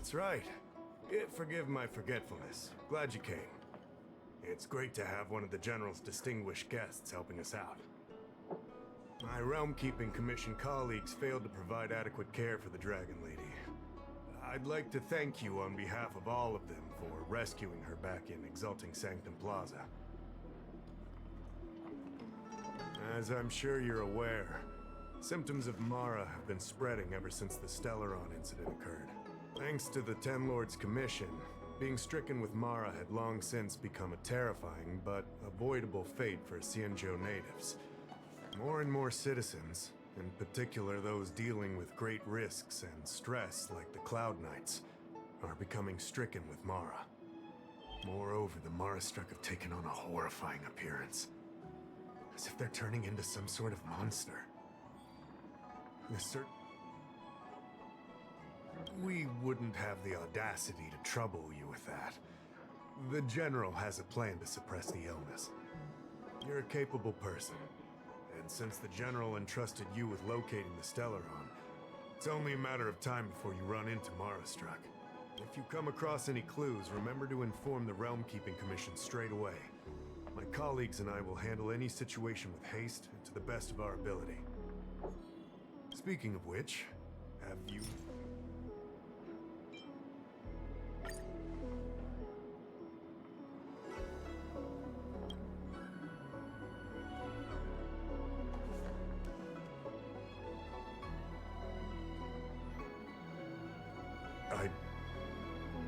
That's right. Forgive my forgetfulness. Glad you came. It's great to have one of the General's distinguished guests helping us out. My Realm-Keeping Commission colleagues failed to provide adequate care for the Dragon Lady. I'd like to thank you on behalf of all of them for rescuing her back in Exalting Sanctum Plaza. As I'm sure you're aware, symptoms of Mara have been spreading ever since the Stellaron incident occurred. Thanks to the Ten Lords Commission, being stricken with Mara had long since become a terrifying but avoidable fate for Xianzhou natives. More and more citizens, in particular those dealing with great risks and stress like the Cloud Knights, are becoming stricken with Mara. Moreover, the Mara-struck have taken on a horrifying appearance, as if they're turning into some sort of monster. We wouldn't have the audacity to trouble you with that. The General has a plan to suppress the illness. You're a capable person, and since the General entrusted you with locating the Stellaron, it's only a matter of time before you run into Mara-struck. If you come across any clues, remember to inform the Realm-Keeping Commission straight away. My colleagues and I will handle any situation with haste and to the best of our ability. Speaking of which, have you...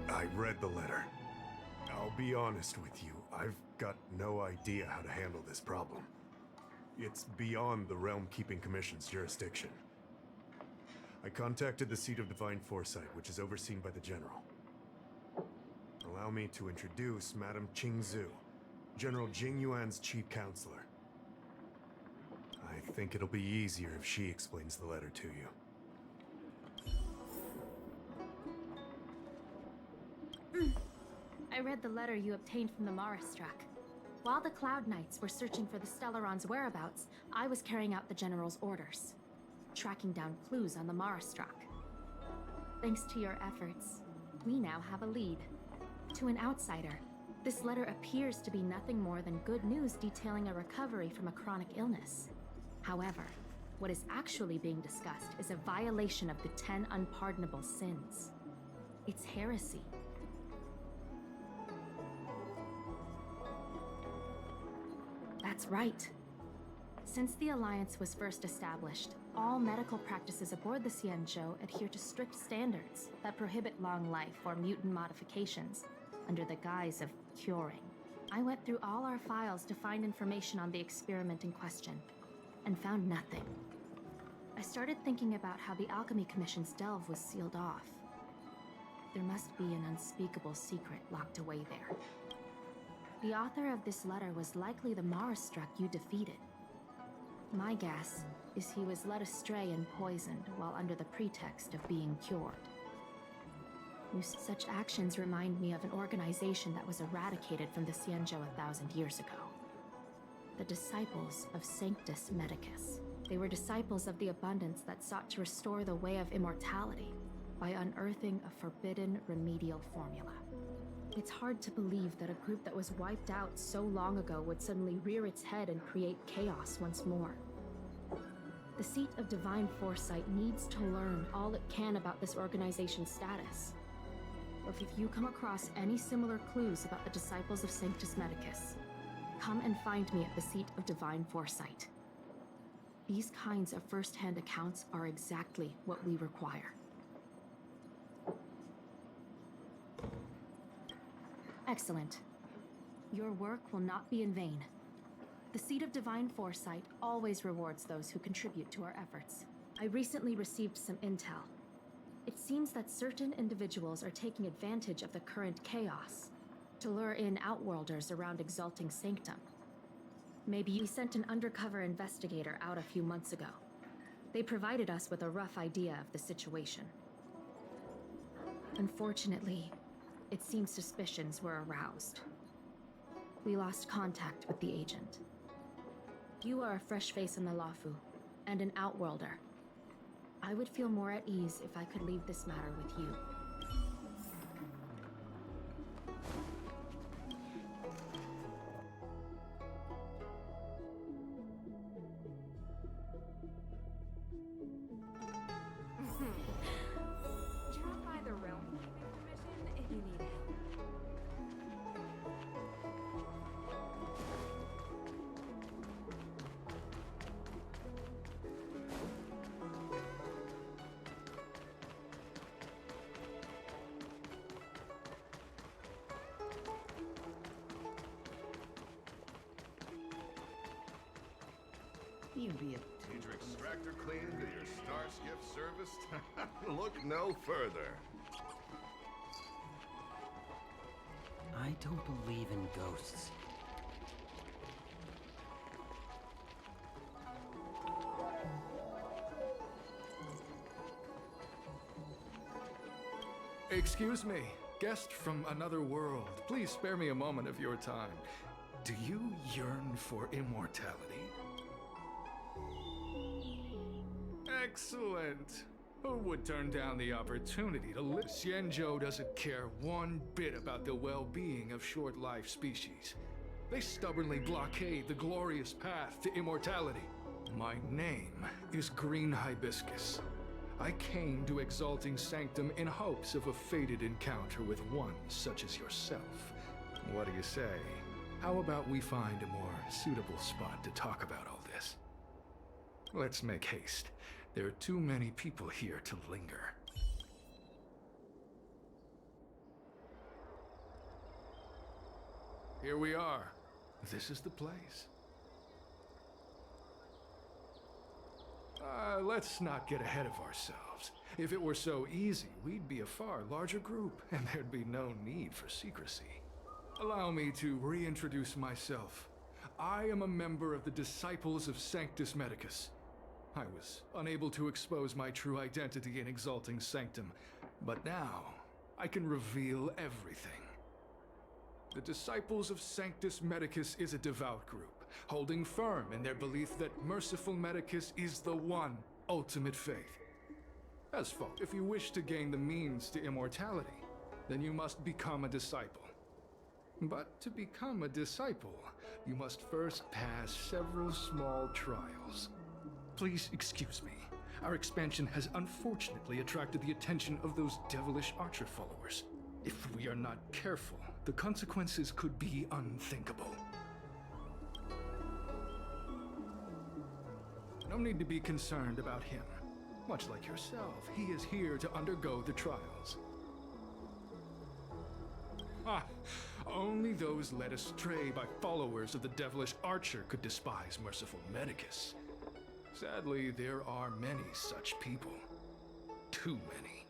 I read the letter. I'll be honest with you, I've got no idea how to handle this problem. It's beyond the Realm-Keeping Commission's jurisdiction. I contacted the Seat of Divine Foresight, which is overseen by the General. Allow me to introduce Madame Qingzhu, General Jing Yuan's chief counselor. I think it'll be easier if she explains the letter to you. I read the letter you obtained from the Mara-struck. While the Cloud Knights were searching for the Stellaron's whereabouts, I was carrying out the General's orders, tracking down clues on the Mara-struck. Thanks to your efforts, we now have a lead. To an outsider, this letter appears to be nothing more than good news detailing a recovery from a chronic illness. However, what is actually being discussed is a violation of the 10 unpardonable sins. It's heresy. That's right. Since the Alliance was first established, all medical practices aboard the Xianzhou adhere to strict standards that prohibit long life or mutant modifications under the guise of curing. I went through all our files to find information on the experiment in question, and found nothing. I started thinking about how the Alchemy Commission's delve was sealed off. There must be an unspeakable secret locked away there. The author of this letter was likely the Mara-struck you defeated. My guess is he was led astray and poisoned while under the pretext of being cured. Such actions remind me of an organization that was eradicated from the Xianzhou 1,000 years ago. The Disciples of Sanctus Medicus. They were disciples of the Abundance that sought to restore the way of immortality by unearthing a forbidden remedial formula. It's hard to believe that a group that was wiped out so long ago would suddenly rear its head and create chaos once more. The Seat of Divine Foresight needs to learn all it can about this organization's status. If you come across any similar clues about the Disciples of Sanctus Medicus, come and find me at the Seat of Divine Foresight. These kinds of first-hand accounts are exactly what we require. Excellent. Your work will not be in vain. The Seat of Divine Foresight always rewards those who contribute to our efforts. I recently received some intel. It seems that certain individuals are taking advantage of the current chaos to lure in Outworlders around Exalting Sanctum. Maybe you sent an undercover investigator out a few months ago. They provided us with a rough idea of the situation. Unfortunately, it seems suspicions were aroused. We lost contact with the agent. You are a fresh face in the Lafu, and an Outworlder. I would feel more at ease if I could leave this matter with you. He'd be a... Need your extractor cleaned or your star skiff serviced? Look no further. I don't believe in ghosts. Excuse me, guest from another world. Please spare me a moment of your time. Do you yearn for immortality? Excellent. Who would turn down the opportunity to live? Xianzhou doesn't care one bit about the well-being of short-life species. They stubbornly blockade the glorious path to immortality. My name is Green Hibiscus. I came to Exalting Sanctum in hopes of a fated encounter with one such as yourself. What do you say? How about we find a more suitable spot to talk about all this? Let's make haste. There are too many people here to linger. Here we are. This is the place. Let's not get ahead of ourselves. If it were so easy, we'd be a far larger group, and there'd be no need for secrecy. Allow me to reintroduce myself. I am a member of the Disciples of Sanctus Medicus. I was unable to expose my true identity in Exalting Sanctum, but now I can reveal everything. The Disciples of Sanctus Medicus is a devout group, holding firm in their belief that Merciful Medicus is the one ultimate faith. As for if you wish to gain the means to immortality, then you must become a disciple. But to become a disciple, you must first pass several small trials. Please excuse me. Our expansion has unfortunately attracted the attention of those devilish archer followers. If we are not careful, the consequences could be unthinkable. No need to be concerned about him. Much like yourself, he is here to undergo the trials. Only those led astray by followers of the devilish archer could despise Merciful Medicus. Sadly, there are many such people. Too many.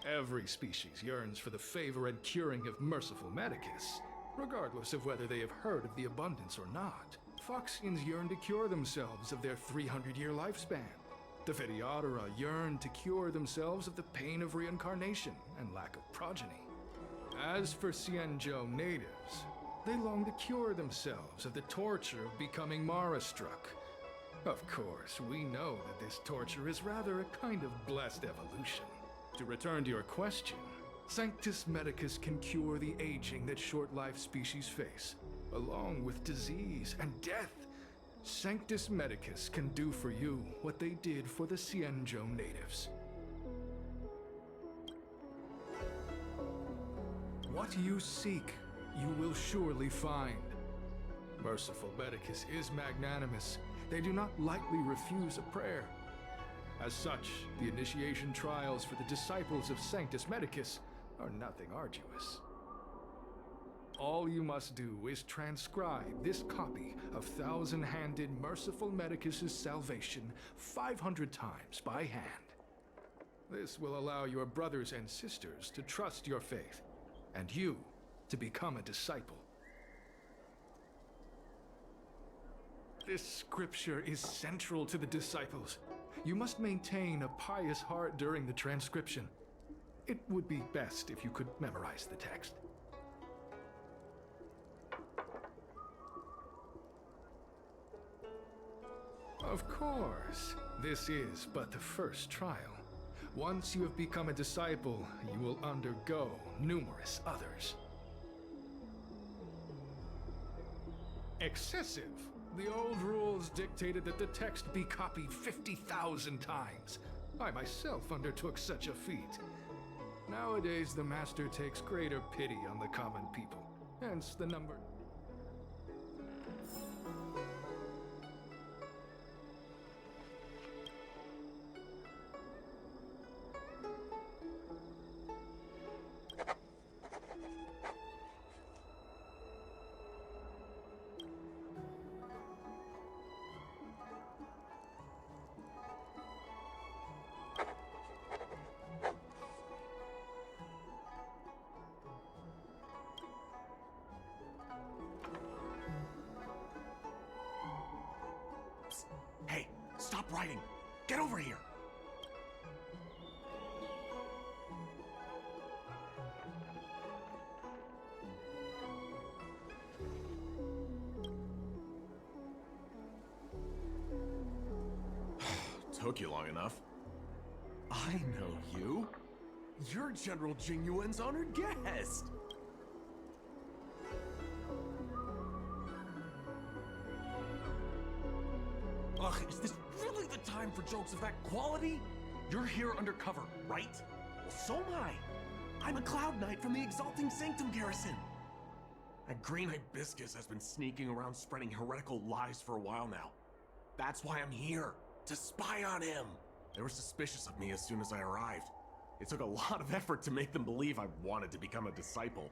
Every species yearns for the favor and curing of Merciful Medicus, regardless of whether they have heard of the abundance or not. Foxians yearn to cure themselves of their 300-year lifespan. The Vitiatura yearn to cure themselves of the pain of reincarnation and lack of progeny. As for Xianzhou natives, they long to cure themselves of the torture of becoming Mara-struck. Of course, we know that this torture is rather a kind of blessed evolution. To return to your question, Sanctus Medicus can cure the aging that short-life species face, along with disease and death. Sanctus Medicus can do for you what they did for the Xianzhou natives. What you seek, you will surely find. Merciful Medicus is magnanimous. They do not lightly refuse a prayer. As such, the initiation trials for the Disciples of Sanctus Medicus are nothing arduous. All you must do is transcribe this copy of Thousand-Handed Merciful Medicus's Salvation 500 times by hand. This will allow your brothers and sisters to trust your faith, and you to become a disciple. This scripture is central to the disciples. You must maintain a pious heart during the transcription. It would be best if you could memorize the text. Of course, this is but the first trial. Once you have become a disciple, you will undergo numerous others. Excessive! The old rules dictated that the text be copied 50,000 times. I myself undertook such a feat. Nowadays, the Master takes greater pity on the common people, hence the number. Get over here! Took you long enough. I know you. You're General Jingyuan's honored guest. Ugh, is this really the time for jokes of that quality? You're here undercover, right? Well, so am I. I'm a Cloud Knight from the Exalting Sanctum Garrison. That Green Hibiscus has been sneaking around spreading heretical lies for a while now. That's why I'm here, to spy on him. They were suspicious of me as soon as I arrived. It took a lot of effort to make them believe I wanted to become a disciple.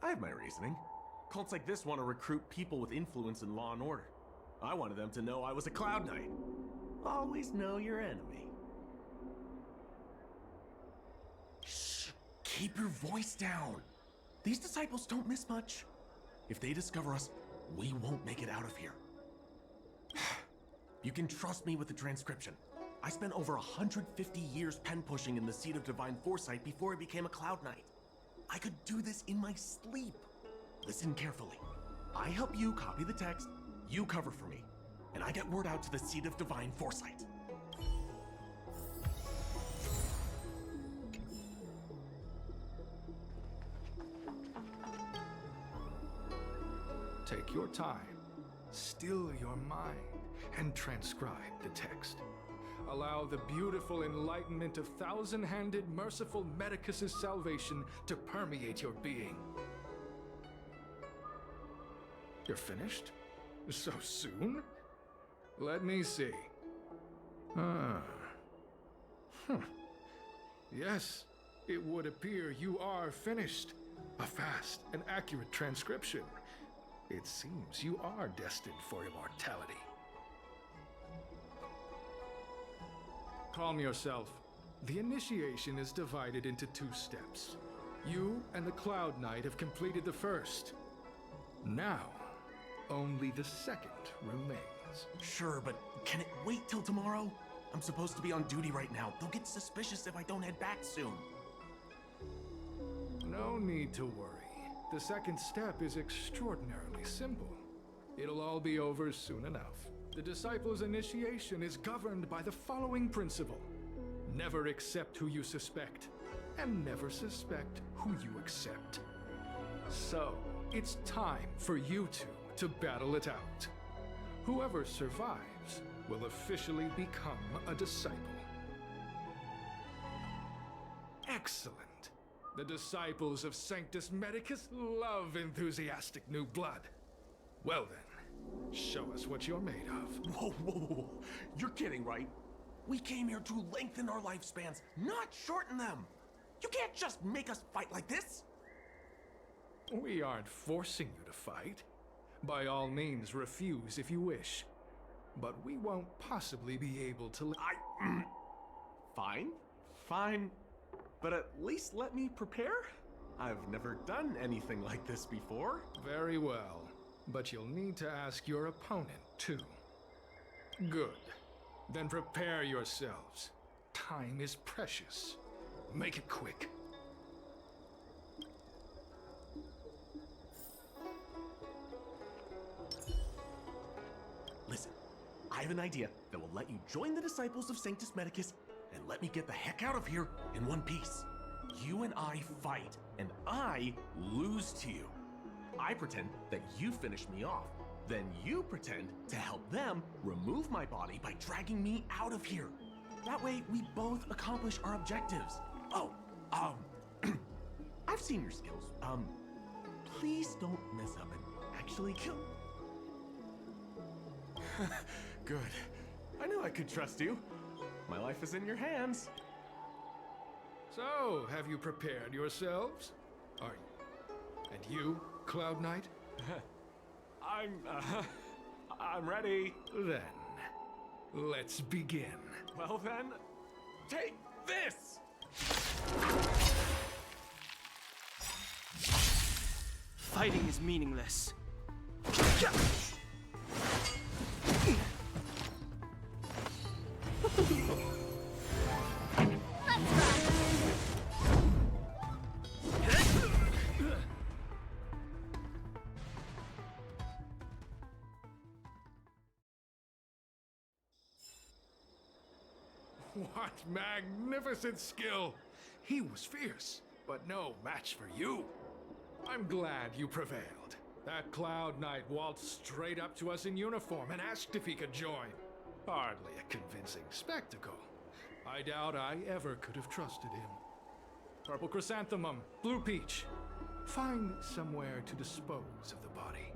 I have my reasoning. Cults like this want to recruit people with influence in law and order. I wanted them to know I was a Cloud Knight. Always know your enemy. Shh! Keep your voice down. These disciples don't miss much. If they discover us, we won't make it out of here. You can trust me with the transcription. I spent over 150 years pen pushing in the Seat of Divine Foresight before I became a Cloud Knight. I could do this in my sleep. Listen carefully. I help you copy the text, you cover for me, and I get word out to the Seat of Divine Foresight. Take your time, still your mind, and transcribe the text. Allow the beautiful enlightenment of thousand-handed, merciful Medicus's salvation to permeate your being. You're finished? So soon? Let me see. Yes, it would appear you are finished. A fast and accurate transcription. It seems you are destined for immortality. Calm yourself. The initiation is divided into 2 steps. You and the Cloud Knight have completed the first. Now, only the second remains. Sure, but can it wait till tomorrow? I'm supposed to be on duty right now. They'll get suspicious if I don't head back soon. No need to worry. The second step is extraordinarily simple. It'll all be over soon enough. The disciple's initiation is governed by the following principle. Never accept who you suspect, and never suspect who you accept. So, it's time for you two to battle it out. Whoever survives will officially become a disciple. Excellent. The disciples of Sanctus Medicus love enthusiastic new blood. Well then, show us what you're made of. Whoa, whoa, whoa. You're kidding, right? We came here to lengthen our lifespans, not shorten them. You can't just make us fight like this. We aren't forcing you to fight. By all means, refuse if you wish. But we won't possibly be able to Fine. But at least let me prepare. I've never done anything like this before. Very well. But you'll need to ask your opponent, too. Good. Then prepare yourselves. Time is precious. Make it quick. Listen, I have an idea that will let you join the disciples of Sanctus Medicus and let me get the heck out of here in one piece. You and I fight, and I lose to you. I pretend that you finish me off. Then you pretend to help them remove my body by dragging me out of here. That way, we both accomplish our objectives. Oh, I've seen your skills. Please don't mess up and actually kill. Good. I knew I could trust you. My life is in your hands. So, have you prepared yourselves? Are you? And you, Cloud Knight? I'm ready. Then, let's begin. Well then, take this! Fighting is meaningless. What magnificent skill! He was fierce, but no match for you. I'm glad you prevailed. That Cloud Knight waltzed straight up to us in uniform and asked if he could join. Hardly a convincing spectacle. I doubt I ever could have trusted him. Purple chrysanthemum, blue peach. Find somewhere to dispose of the body.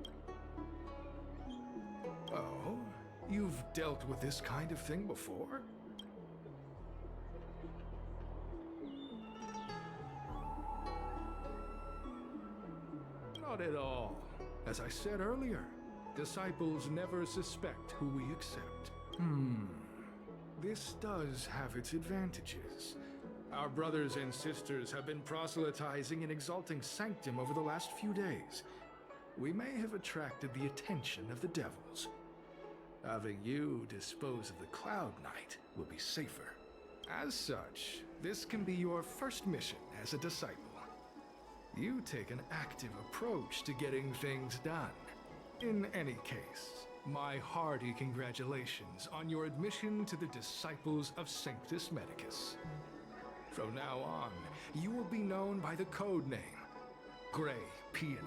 Oh, you've dealt with this kind of thing before? Not at all. As I said earlier, disciples never suspect who we accept. This does have its advantages. Our brothers and sisters have been proselytizing and exalting Sanctum over the last few days. We may have attracted the attention of the devils. Having you dispose of the Cloud Knight will be safer. As such, this can be your first mission as a disciple. You take an active approach to getting things done. In any case, my hearty congratulations on your admission to the Disciples of Sanctus Medicus. From now on, you will be known by the code name, Grey Peony.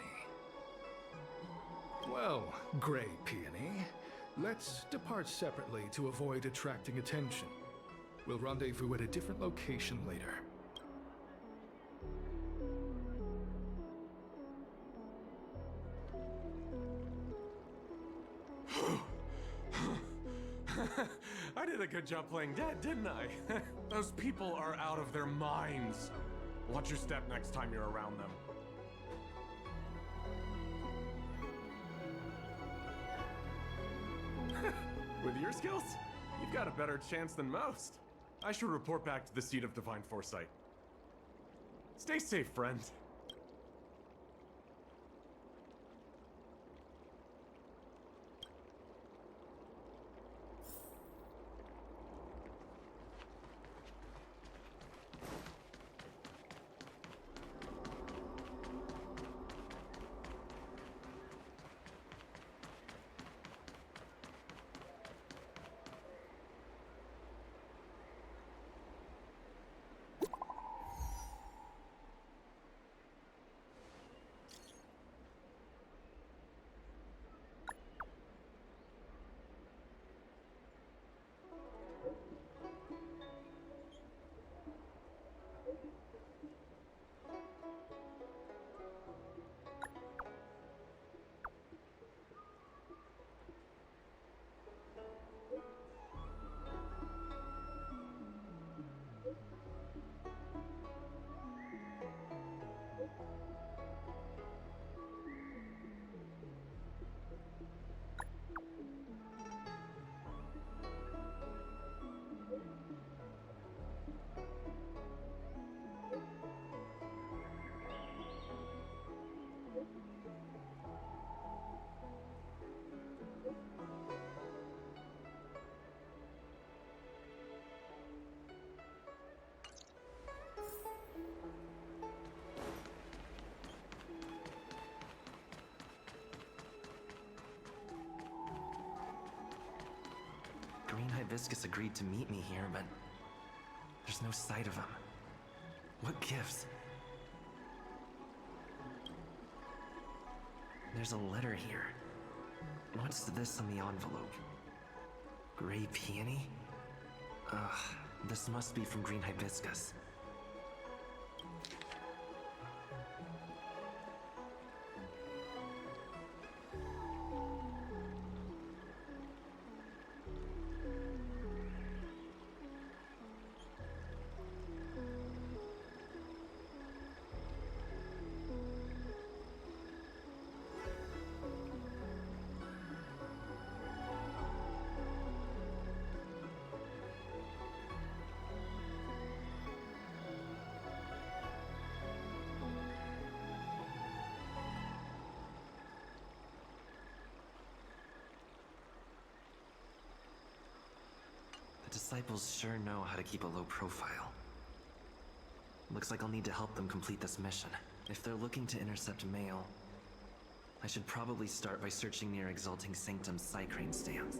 Well, Grey Peony, let's depart separately to avoid attracting attention. We'll rendezvous at a different location later. I did a good job playing dead, didn't I? Those people are out of their minds. Watch your step next time you're around them. With your skills, you've got a better chance than most. I should report back to the Seat of Divine Foresight. Stay safe, friend. Green Hibiscus agreed to meet me here, but there's no sight of him. What gives? There's a letter here. What's this on the envelope? Grey Peony? Ugh, this must be from Green Hibiscus. disciples sure know how to keep a low profile. Looks like I'll need to help them complete this mission. If they're looking to intercept mail, I should probably start by searching near Exalting Sanctum's Psycrane stands.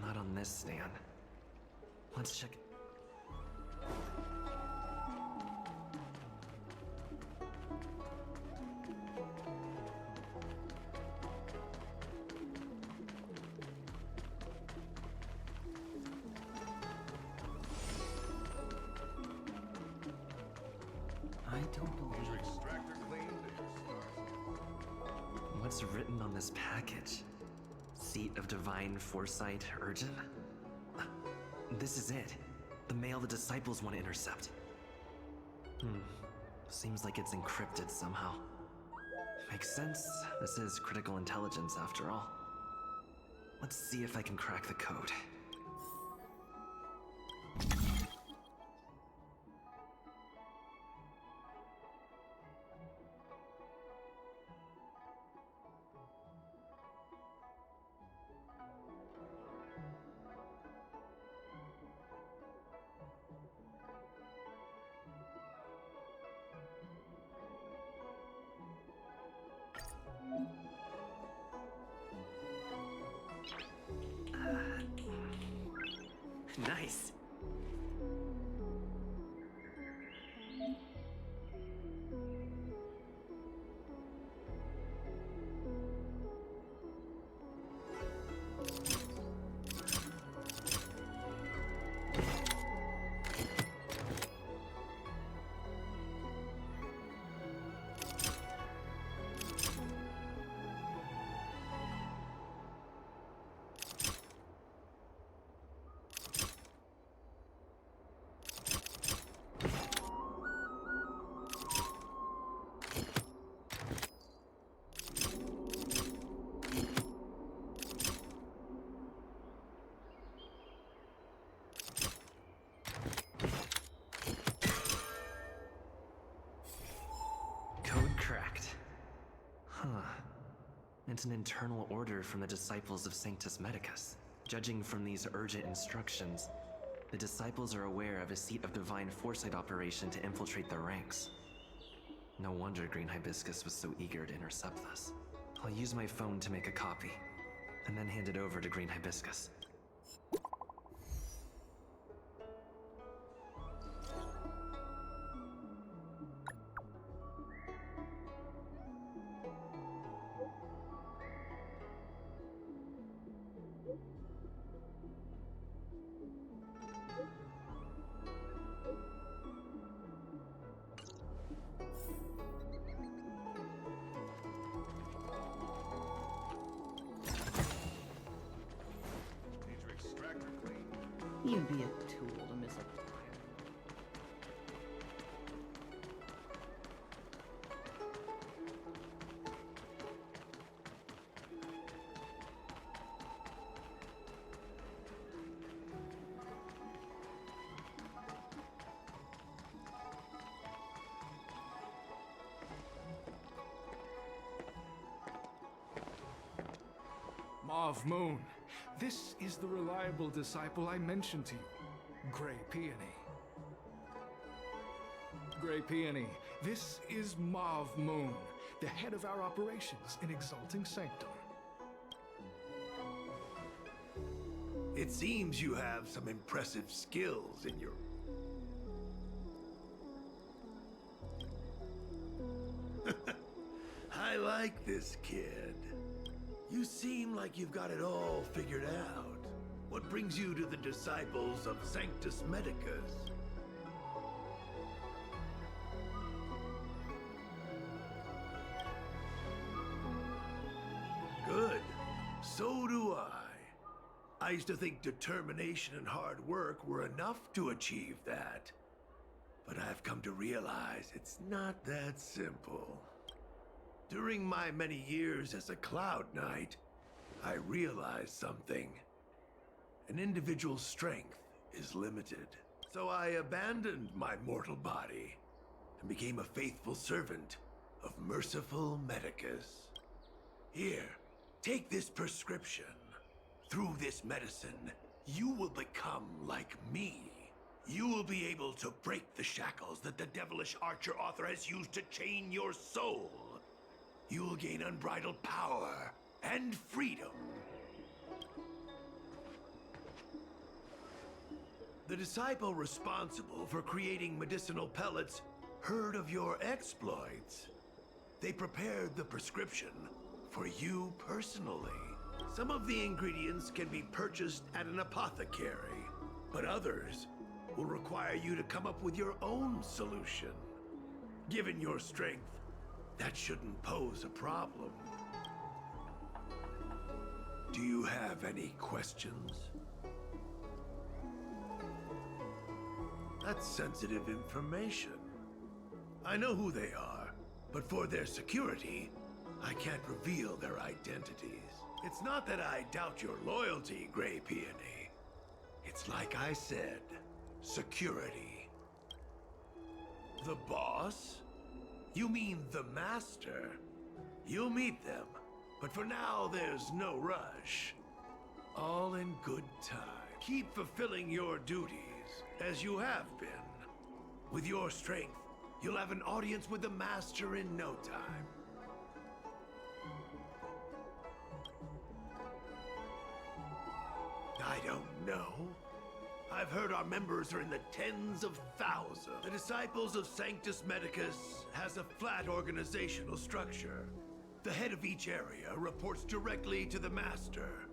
Not on this stand. Let's check. I don't believe. Extractor cleaned and your stars. What's written on this package? Seat of Divine Foresight Urgent? This is it. The mail the disciples want to intercept. Seems like it's encrypted somehow. Makes sense. This is critical intelligence after all. Let's see if I can crack the code. Nice. Code cracked. Huh. It's an internal order from the disciples of Sanctus Medicus. Judging from these urgent instructions, the disciples are aware of a seat of divine foresight operation to infiltrate their ranks. No wonder Green Hibiscus was so eager to intercept this. I'll use my phone to make a copy, and then hand it over to Green Hibiscus. Need your extractor cleaned. You be a tool to miss a time. Mauve Moon, this is the reliable disciple I mentioned to you, Grey Peony. Grey Peony, this is Mauve Moon, the head of our operations in Exalting Sanctum. It seems you have some impressive skills in your... I like this kid. You seem like you've got it all figured out. What brings you to the disciples of Sanctus Medicus? Good. So do I. I used to think determination and hard work were enough to achieve that. But I've come to realize it's not that simple. During my many years as a Cloud Knight, I realized something. an individual's strength is limited. So I abandoned my mortal body and became a faithful servant of merciful Medicus. Here, take this prescription. Through this medicine, you will become like me. You will be able to break the shackles that the devilish archer author has used to chain your soul. You will gain unbridled power and freedom. The disciple responsible for creating medicinal pellets heard of your exploits. They prepared the prescription for you personally. Some of the ingredients can be purchased at an apothecary, but others will require you to come up with your own solution. Given your strength, that shouldn't pose a problem. Do you have any questions? That's sensitive information. I know who they are, but for their security, I can't reveal their identities. It's not that I doubt your loyalty, Grey Peony. It's like I said, security. The boss? You mean the master? You'll meet them, but for now there's no rush. All in good time. Keep fulfilling your duties, as you have been. With your strength, you'll have an audience with the master in no time. I don't know. I've heard our members are in the tens of thousands. The Disciples of Sanctus Medicus has a flat organizational structure. The head of each area reports directly to the Master.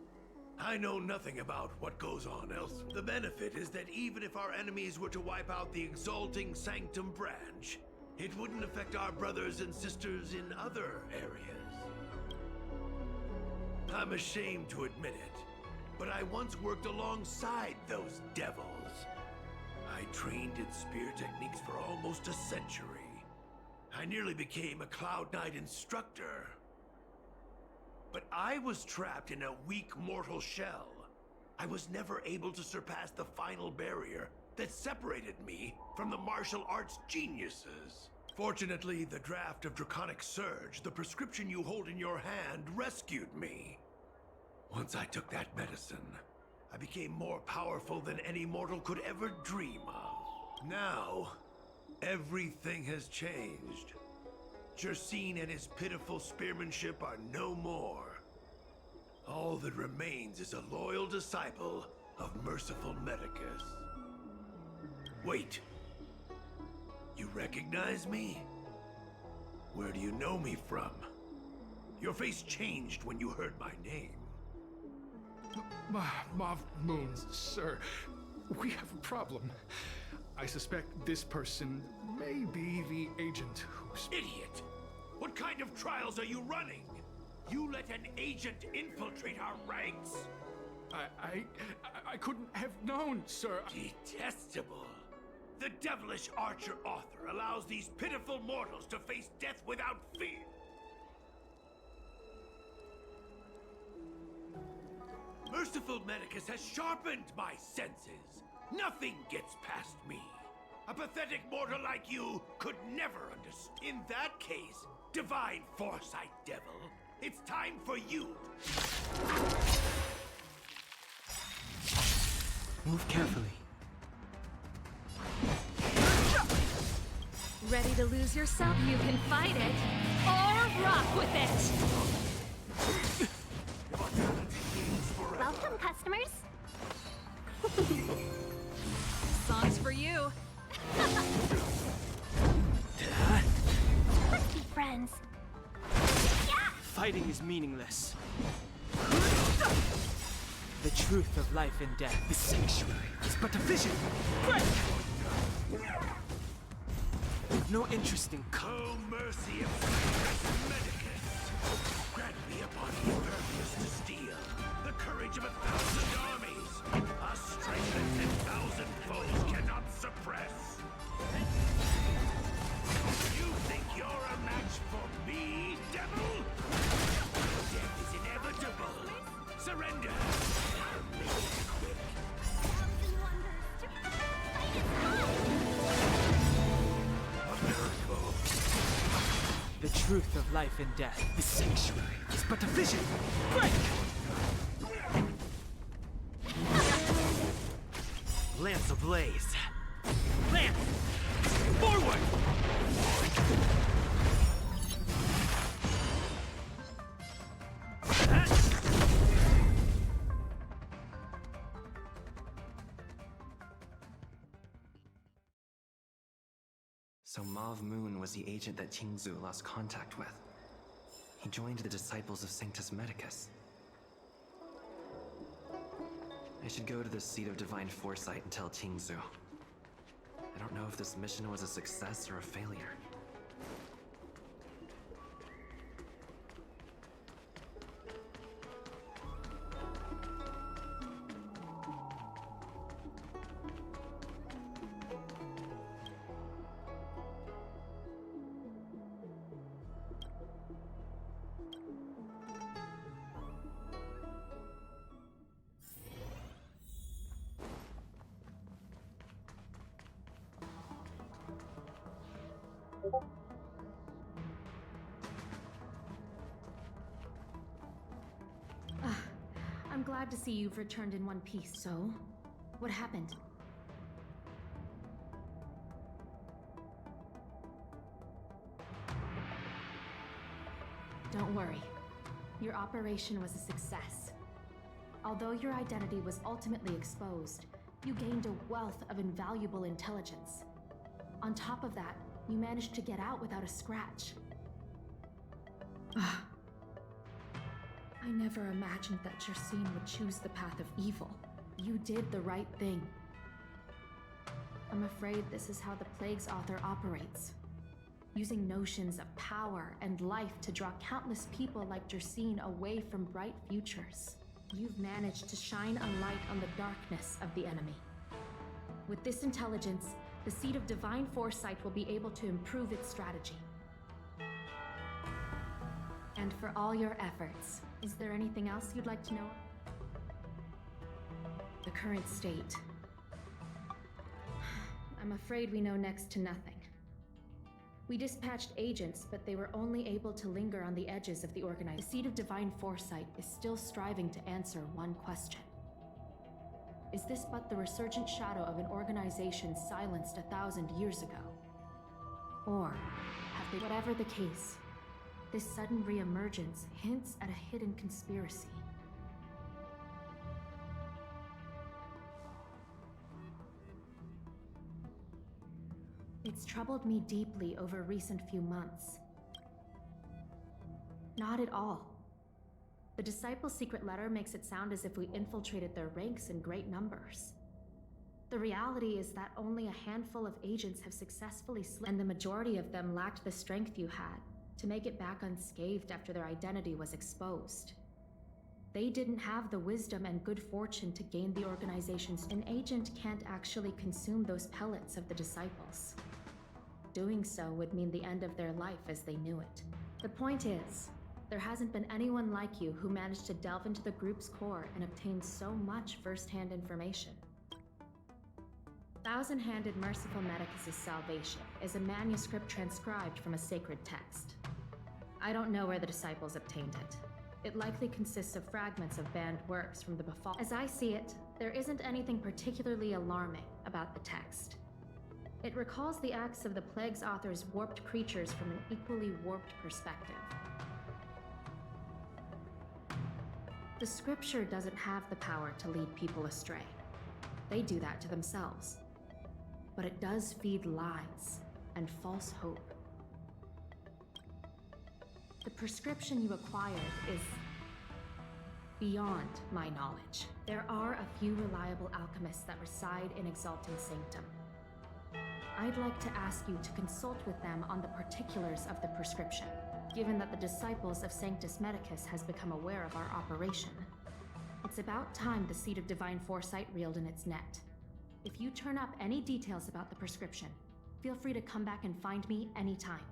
I know nothing about what goes on elsewhere. The benefit is that even if our enemies were to wipe out the Exalting Sanctum branch, it wouldn't affect our brothers and sisters in other areas. I'm ashamed to admit it, but I once worked alongside those devils. I trained in spear techniques for almost a century. I nearly became a Cloud Knight instructor. But I was trapped in a weak mortal shell. I was never able to surpass the final barrier that separated me from the martial arts geniuses. Fortunately, the draft of Draconic Surge, the prescription you hold in your hand, rescued me. Once I took that medicine, I became more powerful than any mortal could ever dream of. Now, everything has changed. Jersine and his pitiful spearmanship are no more. All that remains is a loyal disciple of merciful Medicus. Wait. You recognize me? Where do you know me from? Your face changed when you heard my name. Mav Moons, sir. We have a problem. I suspect this person may be the agent who's... Idiot! What kind of trials are you running? You let an agent infiltrate our ranks? I couldn't have known, sir. Detestable. The devilish archer author allows these pitiful mortals to face death without fear. Merciful Medicus has sharpened my senses. Nothing gets past me. A pathetic mortal like you could never understand. In that case, divine foresight, devil, it's time for you. Move carefully. Ready to lose yourself? You can fight it, or rock with it! Welcome, customers. Song's for you. Let's be friends. Fighting is meaningless. The truth of life and death. The sanctuary is but a vision. We've no interest in Oh, mercy of Sanctus Medicus! Grant me a body impervious to steel, the courage of 1,000 armies, a strength that 10,000 foes cannot suppress. You think you're a match for me, devil? Death is inevitable. Surrender. I'll make it quick. truth of life and death. The sanctuary is but a vision. Break! Lance ablaze. Lance! Forward! So Mauve Moon was the agent that Qingzu lost contact with. He joined the Disciples of Sanctus Medicus. I should go to the Seat of Divine Foresight and tell Qingzu. I don't know if this mission was a success or a failure. I'm glad to see you've returned in one piece. So, what happened? Don't worry. Your operation was a success. Although your identity was ultimately exposed, you gained a wealth of invaluable intelligence. On top of that, you managed to get out without a scratch. I never imagined that Jersine would choose the path of evil. You did the right thing. I'm afraid this is how the Plague's author operates. Using notions of power and life to draw countless people like Jersine away from bright futures. You've managed to shine a light on the darkness of the enemy. With this intelligence, the Seat of Divine Foresight will be able to improve its strategy. And for all your efforts, is there anything else you'd like to know? The current state. I'm afraid we know next to nothing. We dispatched agents, but they were only able to linger on the edges of the organization. The Seat of Divine Foresight is still striving to answer one question. Is this but the resurgent shadow of an organization silenced 1,000 years ago? Or have they... Whatever the case, this sudden reemergence hints at a hidden conspiracy. It's troubled me deeply over recent few months. Not at all. The Disciples' secret letter makes it sound as if we infiltrated their ranks in great numbers. The reality is that only a handful of agents have successfully and the majority of them lacked the strength you had to make it back unscathed after their identity was exposed. They didn't have the wisdom and good fortune to gain the organization's... An agent can't actually consume those pellets of the Disciples. Doing so would mean the end of their life as they knew it. The point is, there hasn't been anyone like you who managed to delve into the group's core and obtain so much first-hand information. Thousand-Handed Merciful Medicus' Salvation is a manuscript transcribed from a sacred text. I don't know where the Disciples obtained it. It likely consists of fragments of banned works from the Befall. As I see it, there isn't anything particularly alarming about the text. It recalls the acts of the Plague's author's warped creatures from an equally warped perspective. The scripture doesn't have the power to lead people astray. They do that to themselves. But it does feed lies and false hope. The prescription you acquired is beyond my knowledge. There are a few reliable alchemists that reside in Exalting Sanctum. I'd like to ask you to consult with them on the particulars of the prescription, given that the Disciples of Sanctus Medicus has become aware of our operation. It's about time the Seat of Divine Foresight reeled in its net. If you turn up any details about the prescription, feel free to come back and find me anytime.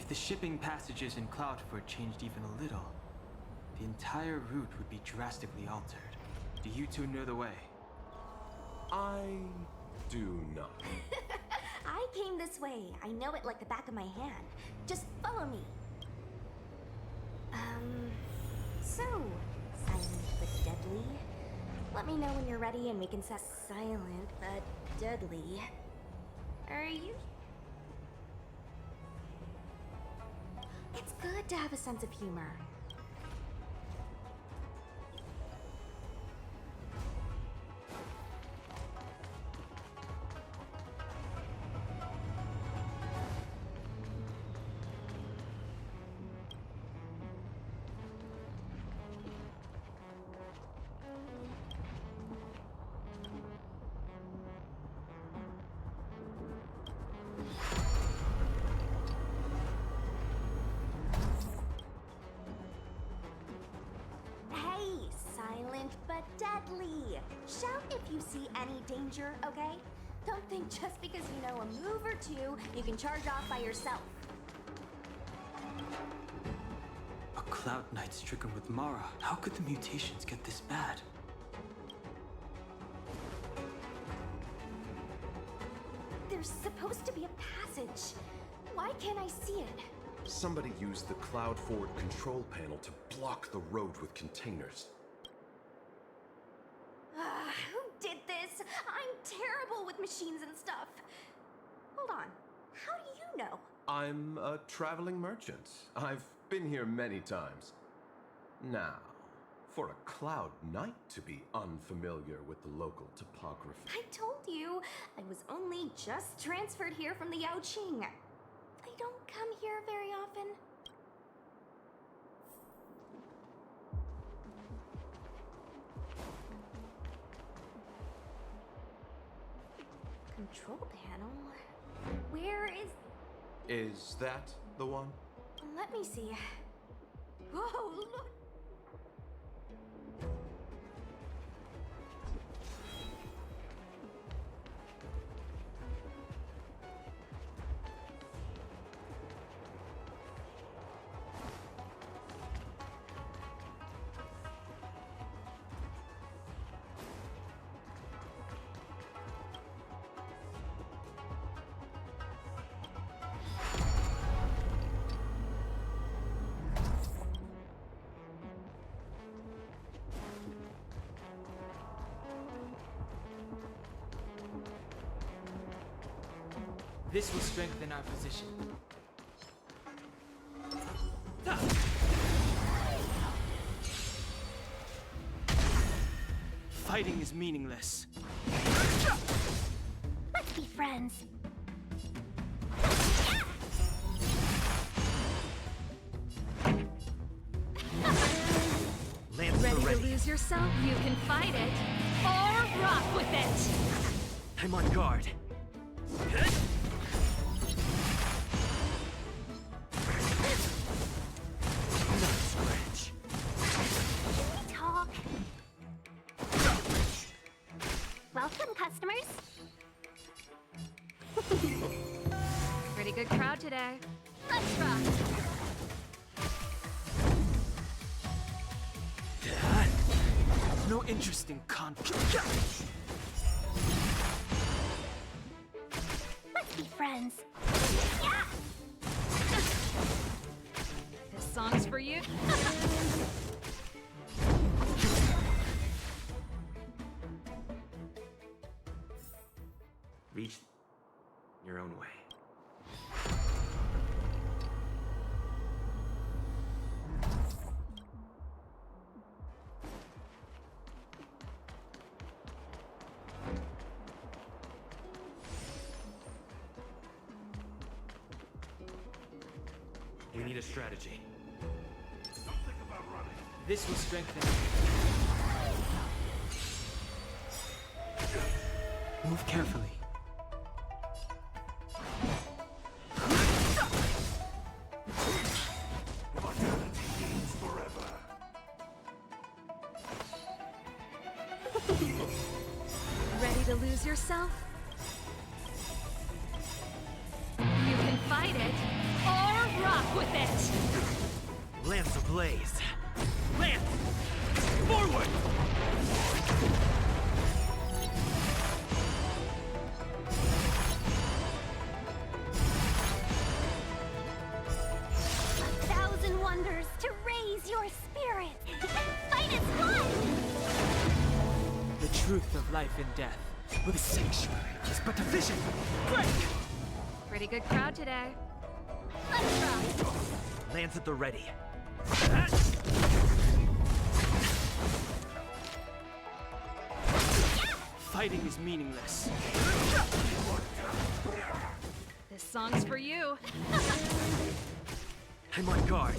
the shipping passages in Cloudford changed even a little, the entire route would be drastically altered. Do you two know the way? I do not. I came this way. I know it like the back of my hand. Just follow me. So, silent but deadly. Let me know when you're ready and we can set silent but deadly. Are you? It's good to have a sense of humor. But deadly. Shout if you see any danger, okay? Don't think just because you know a move or two, you can charge off by yourself. A Cloud Knight stricken with Mara. How could the mutations get this bad? There's supposed to be a passage. Why can't I see it? Somebody used the Cloud Forward control panel to block the road with containers. Who did this? I'm terrible with machines and stuff. Hold on. How do you know? I'm a traveling merchant. I've been here many times. Now, for a Cloud Knight to be unfamiliar with the local topography. I told you, I was only just transferred here from the Yaoqing. I don't come here very often. Control panel? Where is... Is that the one? Let me see. Whoa, look! This will strengthen our position. Fighting is meaningless. Let's be friends. Ready to lose yourself? You can fight it, or rock with it! I'm on guard. Talk. Welcome, customers. Pretty good crowd today. Let's rock! No interest in conflict. Let's be friends. This song's for you. Reach your own way. We need a strategy. This will strengthen. Move carefully. Ready to lose yourself? You can fight it, or rock with it! Lance ablaze! Lance! Forward! A thousand wonders to raise your spirit and fight as one! The truth of life and death. With a sanctuary is but a vision. Break! Pretty good crowd today. Let's rock! Lance at the ready. Fighting is meaningless. This song's for you. I'm on guard.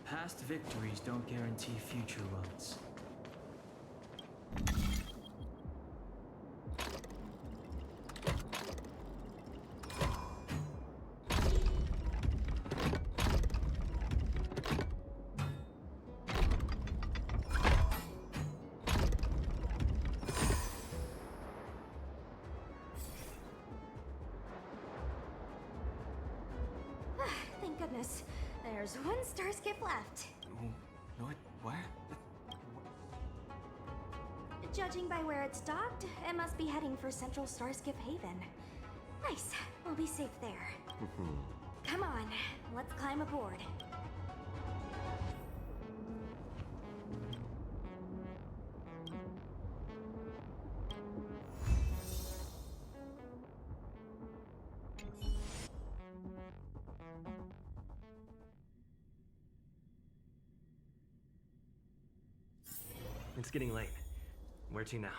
Past victories don't guarantee future ones. Thank goodness. There's one star skip left. What? Judging by where it's docked, it must be heading for Central Starskip Haven. Nice. We'll be safe there. Come on, let's climb aboard. It's getting late. Where to now?